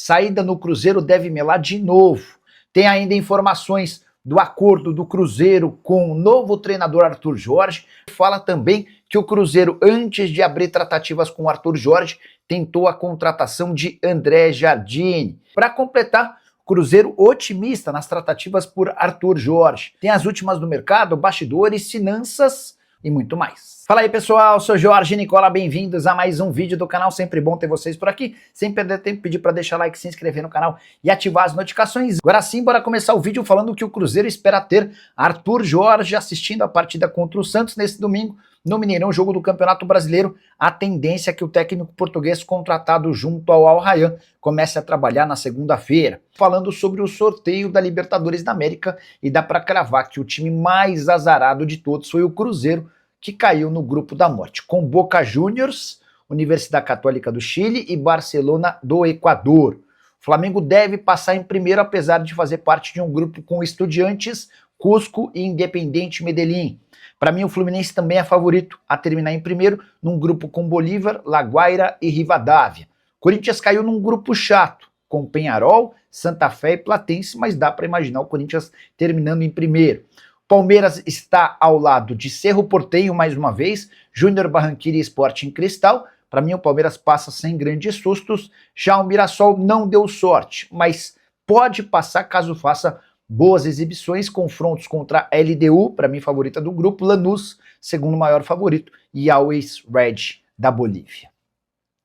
saída no Cruzeiro deve melar de novo. Tem ainda informações do acordo do Cruzeiro com o novo treinador Arthur Jorge. Fala também que o Cruzeiro, antes de abrir tratativas com o Arthur Jorge, tentou a contratação de André Jardine. Para completar, Cruzeiro otimista nas tratativas por Arthur Jorge. Tem as últimas do mercado, bastidores, finanças e muito mais. Fala aí pessoal, sou Jorge Nicola, bem-vindos a mais um vídeo do canal, sempre bom ter vocês por aqui. Sem perder tempo, pedir para deixar like, se inscrever no canal e ativar as notificações. Agora sim, bora começar o vídeo falando que o Cruzeiro espera ter Arthur Jorge assistindo a partida contra o Santos nesse domingo, no Mineirão, jogo do Campeonato Brasileiro. A tendência é que o técnico português contratado junto ao Al Rayyan comece a trabalhar na segunda-feira. Falando sobre o sorteio da Libertadores da América, e dá para cravar que o time mais azarado de todos foi o Cruzeiro, que caiu no grupo da morte, com Boca Juniors, Universidade Católica do Chile e Barcelona do Equador. O Flamengo deve passar em primeiro, apesar de fazer parte de um grupo com Estudiantes, Cusco e Independiente Medellín. Para mim, o Fluminense também é favorito a terminar em primeiro, num grupo com Bolívar, La Guaira e Rivadavia. Corinthians caiu num grupo chato, com Peñarol, Santa Fé e Platense, mas dá para imaginar o Corinthians terminando em primeiro. Palmeiras está ao lado de Cerro Porteño mais uma vez, Júnior Barranquilla e Sporting Cristal. Para mim o Palmeiras passa sem grandes sustos. Já o Mirassol não deu sorte, mas pode passar caso faça boas exibições, confrontos contra a LDU, para mim favorita do grupo, Lanús, segundo maior favorito, e Always Red da Bolívia.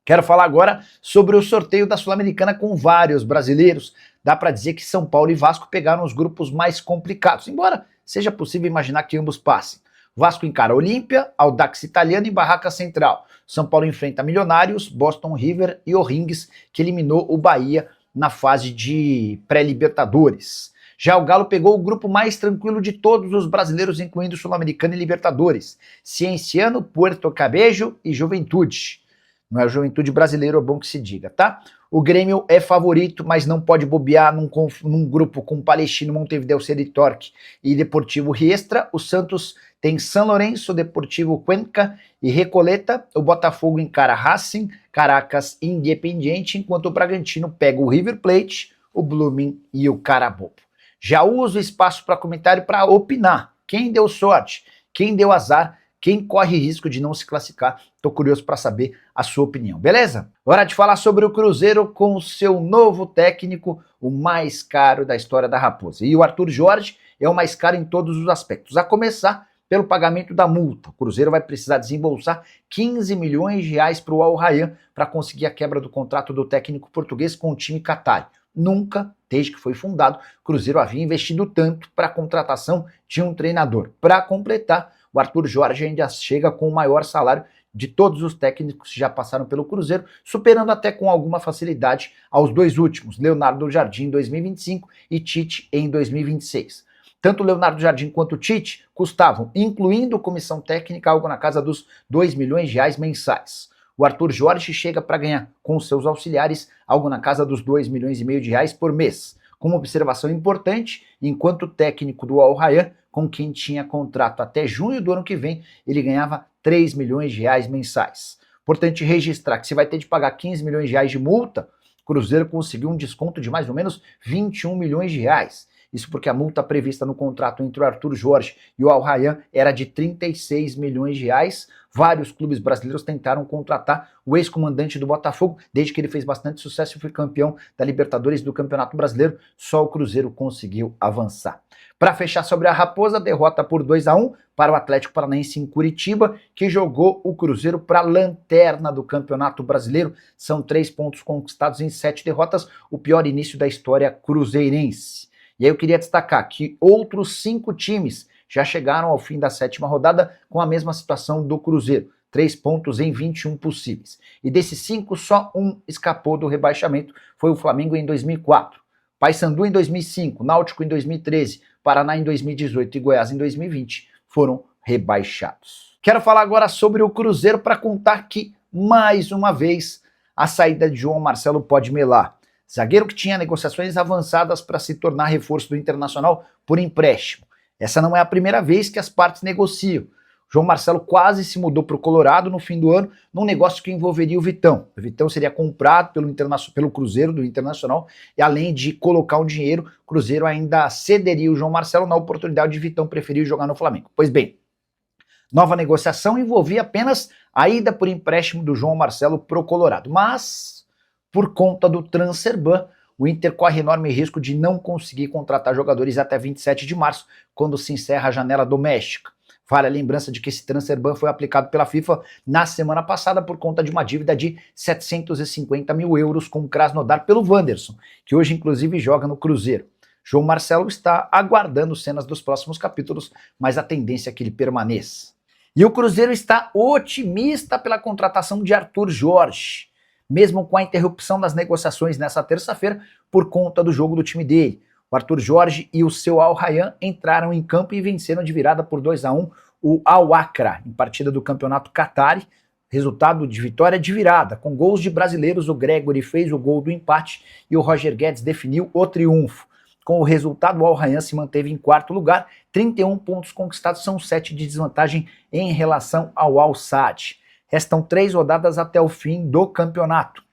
Quero falar agora sobre o sorteio da Sul-Americana com vários brasileiros. Dá para dizer que São Paulo e Vasco pegaram os grupos mais complicados, embora seja possível imaginar que ambos passem. Vasco encara Olímpia, Audax Italiano e Barraca Central. São Paulo enfrenta Milionários, Boston River e O'Rings, que eliminou o Bahia na fase de pré-Libertadores. Já o Galo pegou o grupo mais tranquilo de todos os brasileiros, incluindo Sul-Americana e Libertadores. Cienciano, Puerto Cabello e Juventude. Não é o Juventude brasileiro, é bom que se diga, tá? O Grêmio é favorito, mas não pode bobear num grupo com Palestino, Montevideo City Torque e Deportivo Riestra. O Santos tem São Lourenço, Deportivo Cuenca e Recoleta. O Botafogo encara Racing, Caracas e Independiente, enquanto o Bragantino pega o River Plate, o Blooming e o Carabobo. Já uso o espaço para comentário para opinar. Quem deu sorte? Quem deu azar? Quem corre risco de não se classificar? Tô curioso para saber a sua opinião, beleza? Hora de falar sobre o Cruzeiro com o seu novo técnico, o mais caro da história da Raposa. E o Arthur Jorge é o mais caro em todos os aspectos, a começar pelo pagamento da multa. O Cruzeiro vai precisar desembolsar 15 milhões de reais para o Al Rayyan para conseguir a quebra do contrato do técnico português com o time catário. Nunca, desde que foi fundado, o Cruzeiro havia investido tanto para a contratação de um treinador. Para completar, o Arthur Jorge ainda chega com o maior salário de todos os técnicos que já passaram pelo Cruzeiro, superando até com alguma facilidade aos dois últimos, Leonardo Jardim em 2025 e Tite em 2026. Tanto Leonardo Jardim quanto Tite custavam, incluindo comissão técnica, algo na casa dos 2 milhões de reais mensais. O Arthur Jorge chega para ganhar com seus auxiliares algo na casa dos 2 milhões e meio de reais por mês. Com uma observação importante, enquanto técnico do Al Rayyan, com quem tinha contrato até junho do ano que vem, ele ganhava 3 milhões de reais mensais. Importante registrar que se vai ter de pagar 15 milhões de reais de multa, o Cruzeiro conseguiu um desconto de mais ou menos 21 milhões de reais. Isso porque a multa prevista no contrato entre o Arthur Jorge e o Al Rayyan era de 36 milhões de reais. Vários clubes brasileiros tentaram contratar o ex-comandante do Botafogo, desde que ele fez bastante sucesso e foi campeão da Libertadores do Campeonato Brasileiro. Só o Cruzeiro conseguiu avançar. Para fechar sobre a Raposa, derrota por 2-1 para o Atlético Paranaense em Curitiba, que jogou o Cruzeiro para a lanterna do Campeonato Brasileiro. São 3 pontos conquistados em 7 derrotas, o pior início da história cruzeirense. E aí eu queria destacar que outros 5 times já chegaram ao fim da 7ª rodada com a mesma situação do Cruzeiro. 3 pontos em 21 possíveis. E desses 5, só um escapou do rebaixamento, foi o Flamengo em 2004. Paysandu em 2005, Náutico em 2013, Paraná em 2018 e Goiás em 2020 foram rebaixados. Quero falar agora sobre o Cruzeiro para contar que, mais uma vez, a saída de João Marcelo pode melar. Zagueiro que tinha negociações avançadas para se tornar reforço do Internacional por empréstimo. Essa não é a primeira vez que as partes negociam. João Marcelo quase se mudou para o Colorado no fim do ano, num negócio que envolveria o Vitão. O Vitão seria comprado pelo Cruzeiro do Internacional, e além de colocar um dinheiro, o Cruzeiro ainda cederia o João Marcelo na oportunidade de Vitão preferir jogar no Flamengo. Pois bem, nova negociação envolvia apenas a ida por empréstimo do João Marcelo para o Colorado. Mas, por conta do Transferban, o Inter corre enorme risco de não conseguir contratar jogadores até 27 de março, quando se encerra a janela doméstica. Vale a lembrança de que esse Transferban foi aplicado pela FIFA na semana passada por conta de uma dívida de 750 mil euros com o Krasnodar pelo Wanderson, que hoje inclusive joga no Cruzeiro. João Marcelo está aguardando cenas dos próximos capítulos, mas a tendência é que ele permaneça. E o Cruzeiro está otimista pela contratação de Arthur Jorge, mesmo com a interrupção das negociações nessa terça-feira por conta do jogo do time dele. O Arthur Jorge e o seu Al Rayyan entraram em campo e venceram de virada por 2-1 o Al Akra, em partida do Campeonato Qatari, resultado de vitória de virada. Com gols de brasileiros, o Gregory fez o gol do empate e o Roger Guedes definiu o triunfo. Com o resultado, o Al Rayyan se manteve em quarto lugar, 31 pontos conquistados, são 7 de desvantagem em relação ao Al Sadd. Restam 3 rodadas até o fim do campeonato.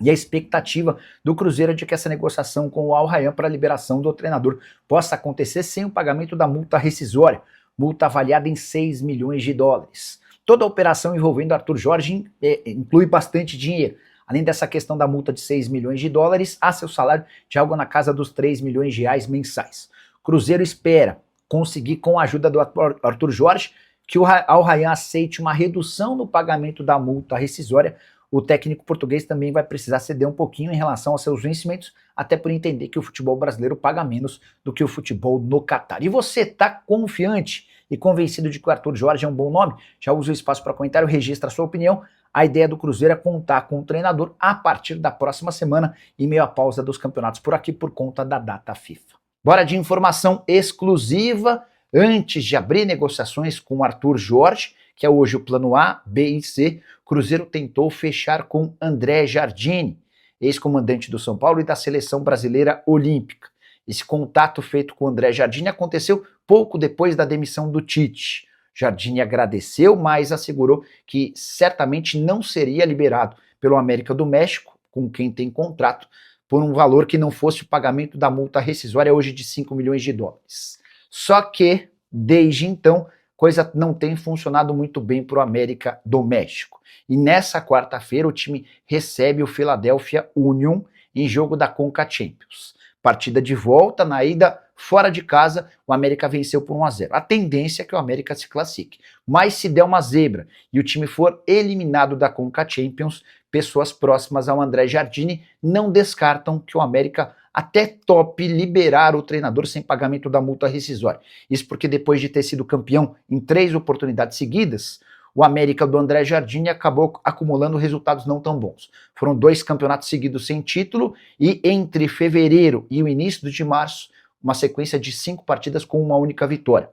E a expectativa do Cruzeiro é de que essa negociação com o Al Rayyan para a liberação do treinador possa acontecer sem o pagamento da multa rescisória, multa avaliada em 6 milhões de dólares. Toda a operação envolvendo Arthur Jorge inclui bastante dinheiro. Além dessa questão da multa de 6 milhões de dólares, há seu salário de algo na casa dos 3 milhões de reais mensais. O Cruzeiro espera conseguir, com a ajuda do Arthur Jorge, que o Al Rayyan aceite uma redução no pagamento da multa rescisória. O técnico português também vai precisar ceder um pouquinho em relação aos seus vencimentos, até por entender que o futebol brasileiro paga menos do que o futebol no Catar. E você está confiante e convencido de que o Arthur Jorge é um bom nome? Já usa o espaço para comentário, registra a sua opinião. A ideia do Cruzeiro é contar com o treinador a partir da próxima semana, em meio à pausa dos campeonatos por aqui, por conta da data FIFA. Bora de informação exclusiva. Antes de abrir negociações com o Arthur Jorge, que é hoje o plano A, B e C, o Cruzeiro tentou fechar com André Jardine, ex-comandante do São Paulo e da Seleção Brasileira Olímpica. Esse contato feito com André Jardine aconteceu pouco depois da demissão do Tite. Jardine agradeceu, mas assegurou que certamente não seria liberado pelo América do México, com quem tem contrato, por um valor que não fosse o pagamento da multa rescisória hoje de 5 milhões de dólares. Só que, desde então, coisa não tem funcionado muito bem para o América do México. E nessa quarta-feira o time recebe o Philadelphia Union em jogo da Conca Champions. Partida de volta, na ida fora de casa, o América venceu por 1-0. A tendência é que o América se classifique. Mas se der uma zebra e o time for eliminado da Conca Champions, pessoas próximas ao André Jardine não descartam que o América até tope liberar o treinador sem pagamento da multa rescisória. Isso porque depois de ter sido campeão em 3 oportunidades seguidas, o América do André Jardine acabou acumulando resultados não tão bons. Foram 2 campeonatos seguidos sem título e entre fevereiro e o início de março, uma sequência de 5 partidas com uma única vitória.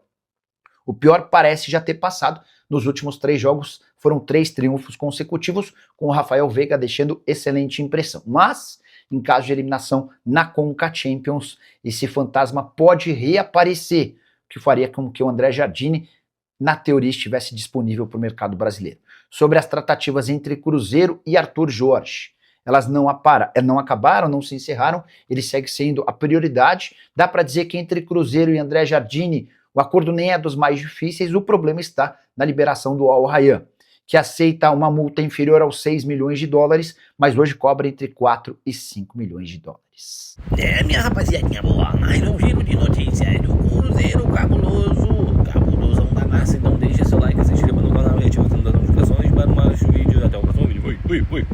O pior parece já ter passado. Nos últimos 3 jogos foram 3 triunfos consecutivos, com o Rafael Veiga deixando excelente impressão. Mas, em caso de eliminação na Conca Champions, esse fantasma pode reaparecer, o que faria com que o André Jardine, na teoria, estivesse disponível para o mercado brasileiro. Sobre as tratativas entre Cruzeiro e Arthur Jorge, elas não acabaram, não se encerraram, ele segue sendo a prioridade. Dá para dizer que entre Cruzeiro e André Jardine, o acordo nem é dos mais difíceis, o problema está na liberação do Al Rayyan, que aceita uma multa inferior aos 6 milhões de dólares, mas hoje cobra entre 4 e 5 milhões de dólares. Minha rapaziadinha boa, mais um giro de notícias do Cruzeiro cabulosão da massa. Então deixa seu like, se inscreva no canal e ativa as notificações para mais vídeos. Até o próximo vídeo. Fui.